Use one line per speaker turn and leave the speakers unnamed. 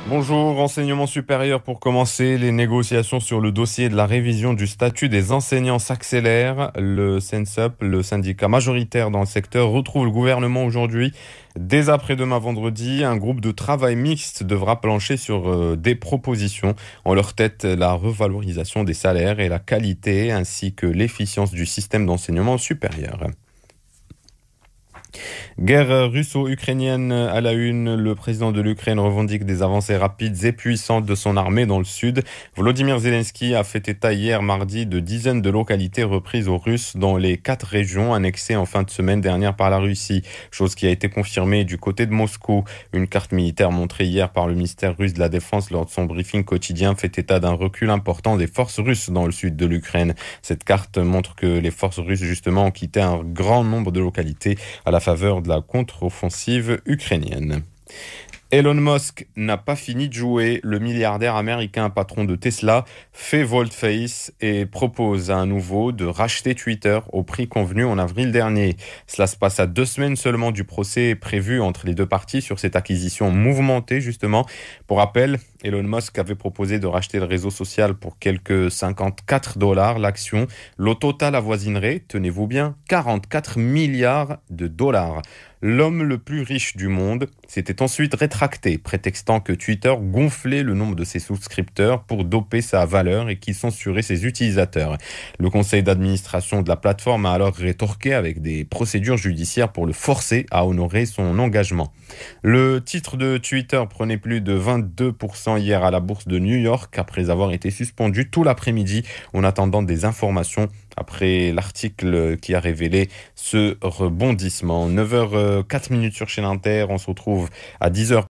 Bonjour, enseignement supérieur pour commencer. Les négociations sur le dossier de la révision du statut des enseignants s'accélèrent. Le CNSUP, le syndicat majoritaire dans le secteur, retrouve le gouvernement aujourd'hui. Dès après-demain vendredi, un groupe de travail mixte devra plancher sur des propositions. En leur tête, la revalorisation des salaires et la qualité ainsi que l'efficience du système d'enseignement supérieur. Guerre russo-ukrainienne à la une, le président de l'Ukraine revendique des avancées rapides et puissantes de son armée dans le sud. Volodymyr Zelensky a fait état hier mardi de dizaines de localités reprises aux Russes dans les 4 régions annexées en fin de semaine dernière par la Russie, chose qui a été confirmée du côté de Moscou. Une carte militaire montrée hier par le ministère russe de la Défense lors de son briefing quotidien fait état d'un recul important des forces russes dans le sud de l'Ukraine. Cette carte montre que les forces russes justement ont quitté un grand nombre de localités à la faveur de la contre-offensive ukrainienne. Elon Musk n'a pas fini de jouer. Le milliardaire américain patron de Tesla fait volte-face et propose à nouveau de racheter Twitter au prix convenu en avril dernier. Cela se passe à 2 semaines seulement du procès prévu entre les deux parties sur cette acquisition mouvementée justement. Pour rappel, Elon Musk avait proposé de racheter le réseau social pour quelques 54 dollars l'action. Le total avoisinerait, tenez-vous bien, 44 milliards de dollars. L'homme le plus riche du monde s'était ensuite rétracté, prétextant que Twitter gonflait le nombre de ses souscripteurs pour doper sa valeur et qu'il censurait ses utilisateurs. Le conseil d'administration de la plateforme a alors rétorqué avec des procédures judiciaires pour le forcer à honorer son engagement. Le titre de Twitter prenait plus de 22% hier à la bourse de New York après avoir été suspendu tout l'après-midi en attendant des informations après l'article qui a révélé ce rebondissement. 9h04 sur Chaîne Inter, on se retrouve à 10h